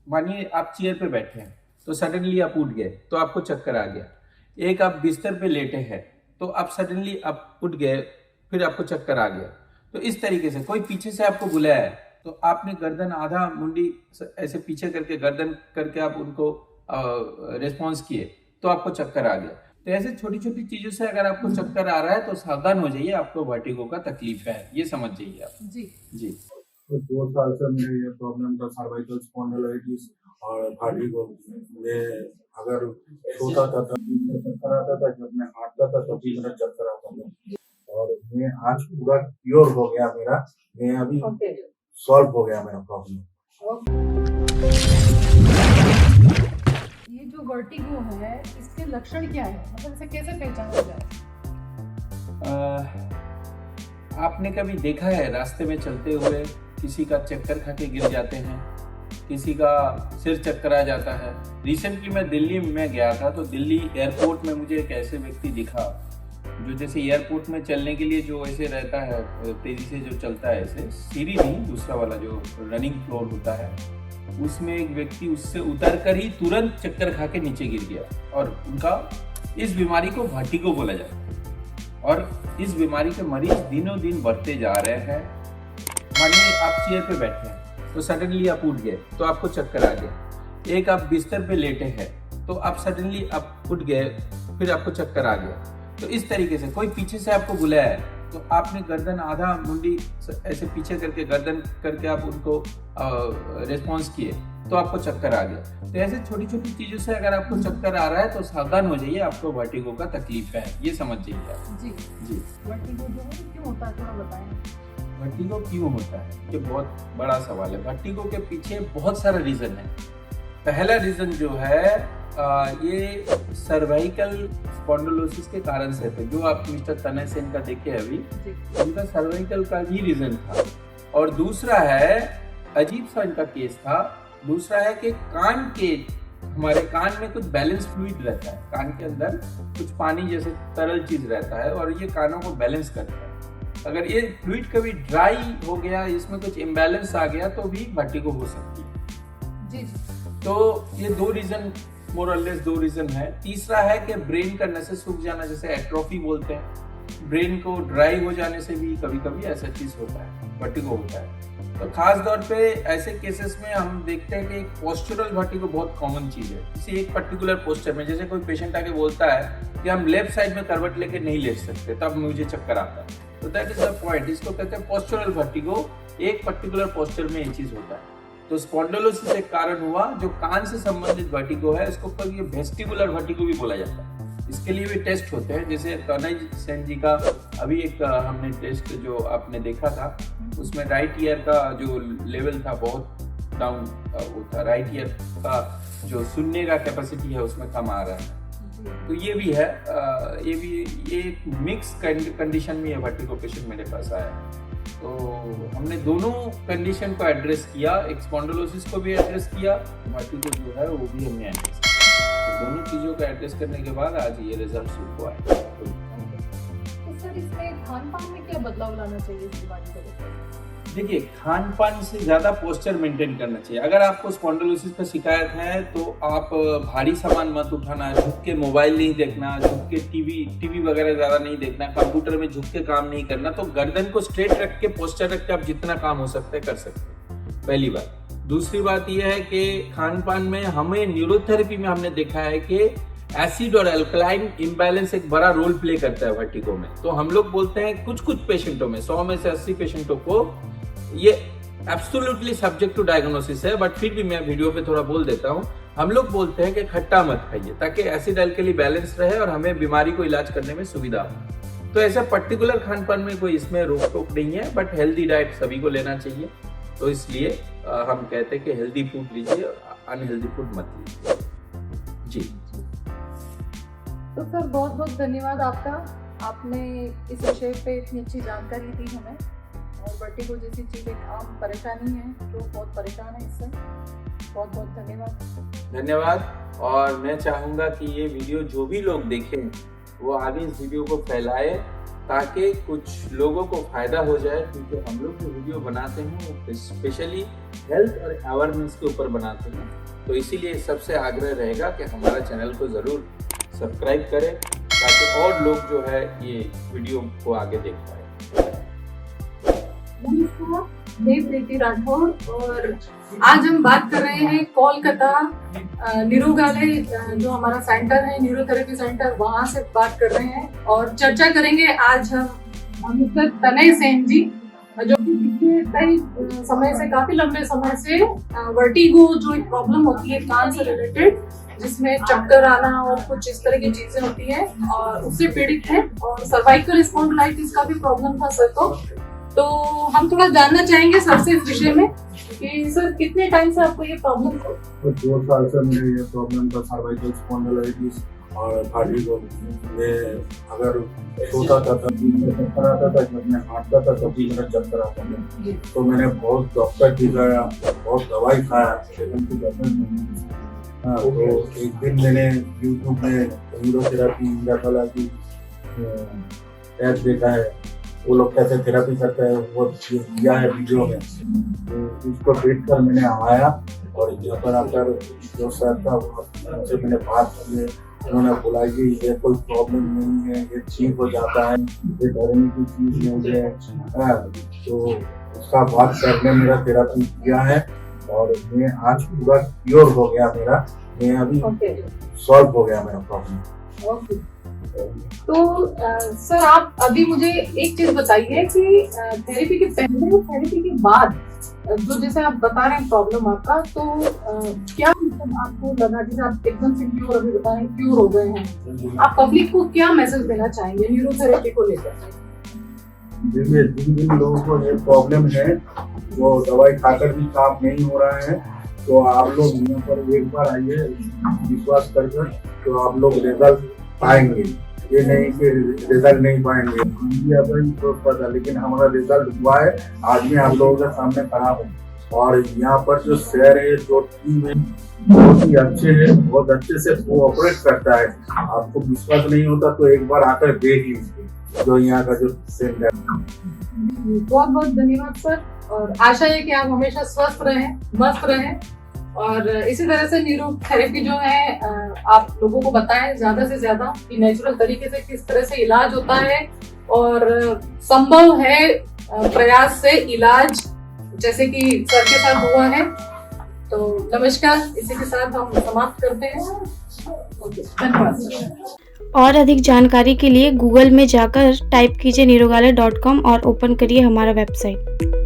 मानिए आप चेयर पे बैठे हैं तो सडनली आप उठ गए तो आपको चक्कर आ गया। एक आप बिस्तर पे लेटे हैं तो आप सडनली आप उठ गए, फिर आपको चक्कर आ गया। तो इस तरीके से कोई पीछे से आपको बुलाया है तो आपने गर्दन आधा मुंडी ऐसे पीछे करके गर्दन करके आप उनको रिस्पॉन्स किए तो आपको चक्कर आ गया। तो ऐसे छोटी छोटी चीजों से अगर आपको चक्कर आ रहा है तो सावधान हो जाइए, आपको वर्टिगो का तकलीफ है, ये समझ जाइए आप। जी जी। तो 2 साल से मेरे ये प्रॉब्लम था, सर्वाइकल स्पॉन्डिलोलिटिस और वर्टिगो में। अगर सोता था तब भी मेरा चक्कर आता था, जब मैं हांटता था तब भी मेरा चक्कर आता था। और मैं आज पूरा क्योर हो गया मेरा, मैं अभी सॉल्व हो गया मेरा प्रॉब्लम। ये जो वर्टिगो है इसके लक्षण क्या है, मतलब इसे कैसे पहचाना जाए? आपने कभी देखा है रास्ते में चलते हुए किसी का चक्कर खा के गिर जाते हैं, किसी का सिर चक्कर आ जाता है। रिसेंटली मैं दिल्ली में गया था तो दिल्ली एयरपोर्ट में मुझे एक ऐसे व्यक्ति दिखा जो जैसे एयरपोर्ट में चलने के लिए जो ऐसे रहता है, तेजी से जो चलता है, ऐसे सीढ़ी नहीं, दूसरा वाला जो रनिंग फ्लोर होता है, उसमें एक व्यक्ति उससे उतर कर ही तुरंत चक्कर खा के नीचे गिर गया। और उनका इस बीमारी को वर्टिगो बोला जाता है और इस बीमारी के मरीज दिनों दिन बढ़ते जा रहे हैं। मानिए आप चेयर पे बैठे हैं तो सडनली आप उठ गए तो आपको चक्कर आ गया। एक आप बिस्तर पे लेटे हैं तो आप सडनली आप उठ गए, फिर आपको चक्कर आ गया। तो इस तरीके से कोई पीछे से आपको बुलाया है तो आपने गर्दन आधा मुंडी ऐसे पीछे करके गर्दन करके आप उनको रिस्पॉन्स किए तो आपको चक्कर आ गया। तो ऐसे छोटी छोटी चीजों से अगर आपको चक्कर आ रहा है तो सावधान हो जाइए, आपको वर्टिगो का तकलीफ है, ये समझ जाइए आप। जी जी। वर्टिगो जो है क्यों होता है, थोड़ा बताएं। वर्टिगो क्यों होता है, ये बहुत बड़ा सवाल है। वर्टिगो के पीछे बहुत सारा रीजन है। पहला रीजन जो है ये सर्वाइकल स्पॉन्डिलोसिस के कारण से थे, जो आप मिस्टर तनय सेन का देखे अभी, उनका सर्वाइकल का ही रीजन था। और दूसरा है, अजीब सा इनका केस था, दूसरा है कि कान के, हमारे कान में कुछ बैलेंस फ्लूइड रहता है, कान के अंदर कुछ पानी जैसे तरल चीज रहता है और ये कानों को बैलेंस करता है। अगर ये फ्लूइड कभी ड्राई हो गया, इसमें कुछ इम्बैलेंस आ गया तो भी वर्टिगो हो सकती है। जी। तो ये दो रीजन, मोर और लेस दो रीजन है। तीसरा है कि ब्रेन का नसें सूख जाना, जैसे एट्रोफी बोलते हैं, ब्रेन को ड्राई हो जाने से भी कभी कभी ऐसा चीज होता है, वर्टिगो होता है। तो खास तौर पे ऐसे केसेस में हम देखते हैं कि एक पोस्चरल वर्टिगो बहुत कॉमन चीज है। किसी एक पर्टिकुलर पोस्चर में, जैसे कोई पेशेंट आके बोलता है कि हम लेफ्ट साइड में करवट लेके नहीं लेट सकते, तब मुझे चक्कर आता है, तो दैट इज द पॉइंट। इसको कहते हैं पोस्चरल वर्टिगो, एक पर्टिकुलर पोस्चर में ये चीज होता है। तो स्पॉन्डिलोसिस एक कारण हुआ, जो कान से संबंधित वर्टिगो है इसको कभी वेस्टिबुलर वर्टिगो भी बोला जाता है। इसके लिए भी टेस्ट होते हैं, जैसे तनय सेन जी का अभी एक हमने टेस्ट जो आपने देखा था, उसमें राइट ईयर का जो लेवल था बहुत डाउन होता, राइट ईयर का जो सुनने का कैपेसिटी है उसमें कम आ रहा है। तो ये भी है, ये एक मिक्स कंडीशन में ये वर्टिगो पेशेंट मेरे पास आया। तो हमने दोनों कंडीशन को एड्रेस किया, एक स्पॉन्डिलोसिस को भी एड्रेस किया, वर्टिगो जो है वो भी हमने एड्रेस किया। तो दोनों चीजों को एड्रेस करने के बाद आज ये रिजल्ट हमको आए। तो सर इसमें खान पान में क्या बदलाव लाना चाहिए इस बीमारी को लेकर? देखिए, खान पान से ज्यादा पोस्चर मेंटेन करना चाहिए। अगर आपको स्पॉन्डिलोसिस का शिकायत है तो आप भारी सामान मत उठाना, झुक के मोबाइल नहीं देखना, झुक के टीवी वगैरह ज्यादा नहीं देखना, कंप्यूटर में झुक के काम नहीं करना। तो गर्दन को स्ट्रेट रख के, पोस्चर रख के आप जितना काम हो सकता है कर सकते हैं, पहली बात। दूसरी बात यह है कि खान पान में हमें न्यूरोथेरेपी में हमने देखा है कि एसिड और अल्कलाइन इम्बैलेंस एक बड़ा रोल प्ले करता है वर्टिगो में। तो हम लोग बोलते हैं कुछ पेशेंटों में, 100 में से 80 पेशेंटों को, ये एब्सोल्युटली सब्जेक्ट टू डायग्नोसिस है, बट फिर भी मैं वीडियो पे थोड़ा बोल देता हूँ। हम लोग बोलते हैं कि खट्टा मत खाइए ताकि एसिड अल्कली बैलेंस रहे और हमें बीमारी को इलाज करने में सुविधा हो। तो ऐसा पर्टिकुलर खान पान में कोई इसमें रोक टोक नहीं है, बट हेल्दी डाइट सभी को लेना चाहिए। तो इसलिए हम कहते हैं कि हेल्दी फूड लीजिए, अनहेल्दी फूड मत लीजिए। जी। तो सर बहुत बहुत धन्यवाद आपका, आपने इस विषय पे इतनी अच्छी जानकारी दी हमें। और वर्टिगो जैसी चीज़ एक आम परेशानी है, जो बहुत परेशान है इससे। बहुत बहुत धन्यवाद। धन्यवाद। और मैं चाहूँगा कि ये वीडियो जो भी लोग देखें वो आगे इस वीडियो को फैलाए ताकि कुछ लोगों को फायदा हो जाए, क्योंकि हम लोग जो वीडियो बनाते हैं वो स्पेशली हेल्थ और अवेयरनेस के ऊपर बनाते हैं। तो इसीलिए सबसे आग्रह रहेगा कि हमारा चैनल को ज़रूर सब्सक्राइब करें ताकि और लोग जो है ये वीडियो को आगे देख पाए। नमस्कार, देव प्रीति राठौर, और आज हम बात कर रहे हैं कोलकाता निरोगालय जो हमारा सेंटर है, न्यूरोथेरेपी सेंटर, वहाँ से बात कर रहे हैं और चर्चा करेंगे आज हम मिस्टर तनय सेन जी, जो कि पिछले कई समय से, काफी लंबे समय से वर्टिगो जो एक प्रॉब्लम होती है कान से रिलेटेड, जिसमें चक्कर आना और कुछ इस तरह की चीजें होती है, और उससे पीड़ित है, और सर्वाइकल स्पॉन्डिलाइटिस का भी प्रॉब्लम था सर को। तो हम थोड़ा जानना चाहेंगे सर से इस विषय में कि सर कितने टाइम से आपको ये प्रॉब्लम था? तो 2 साल से मुझे ये प्रॉब्लम था, सर्वाइकल स्पॉन्डिलाइटिस और वर्टिगो में। अगर सोता था तब भी मेरा चक्कर आता था, जब मैं हांटता था तब भी मेरा चक्कर आता था। तो मैंने बहुत डॉक्टर दिखाया, बहुत दवाई खाया, लेकिन कुछ असर नहीं। हाँ, तो एक दिन मैंने यूट्यूब में न्यूरोथेरेपी इंडिया वाला की ऐप देखा है, वो लोग कैसे थेरेपी करते हैं वो दिया है वीडियो में। तो उसको देख कर मैंने आया और यहाँ पर आकर जो सर था उनसे मैंने बात की। उन्होंने बोला कि ये कोई प्रॉब्लम नहीं है, ये ठीक हो जाता है, ये डरने की चीज नहीं है। तो उसका बात करने मेरा थेरेपी किया है और मैं आज पूरा क्योर हो गया मेरा, मैं अभी सॉल्व हो गया मेरा प्रॉब्लम। तो सर आप अभी मुझे एक चीज बताइए कि थेरेपी के पहले और थेरेपी के बाद जो जैसे आप बता रहे हैं प्रॉब्लम आपका, तो क्या मतलब आपको लगा, जैसे आप एकदम से क्योर अभी बता रहे हैं क्योर हो गए हैं, आप पब्लिक को क्या मैसेज देना चाहेंगे न्यूरोथेरेपी को लेकर? देखिए, जिन लोगों को ये प्रॉब्लम है, वो दवाई खाकर भी काम नहीं हो रहा है, तो आप लोग यहाँ पर एक बार आइए, विश्वास कर, तो आप लोग रिजल्ट पाएंगे। ये नहीं कि रिजल्ट नहीं पाएंगे, सोचता था, लेकिन हमारा रिजल्ट हुआ है। आज मैं आप लोगों के सामने खड़ा हूँ और यहाँ पर जो सर है, जो टीम है, बहुत ही अच्छे है, बहुत अच्छे से कोऑपरेट करता है। आपको विश्वास नहीं होता तो एक बार आकर देख लीजिए जो यहाँ का जो सेंटर है। बहुत बहुत धन्यवाद सर, और आशा है कि आप हमेशा स्वस्थ रहें, मस्त रहें, और इसी तरह से न्यूरोथेरेपी जो है आप लोगों को बताएं ज्यादा से ज्यादा कि नेचुरल तरीके से किस तरह से इलाज होता है, और संभव है प्रयास से इलाज, जैसे कि सर के साथ हुआ है। तो नमस्कार, इसी के साथ हम समाप्त करते हैं। धन्यवाद सर। और अधिक जानकारी के लिए गूगल में जाकर टाइप कीजिए nirogalaya.com और ओपन करिए हमारा वेबसाइट।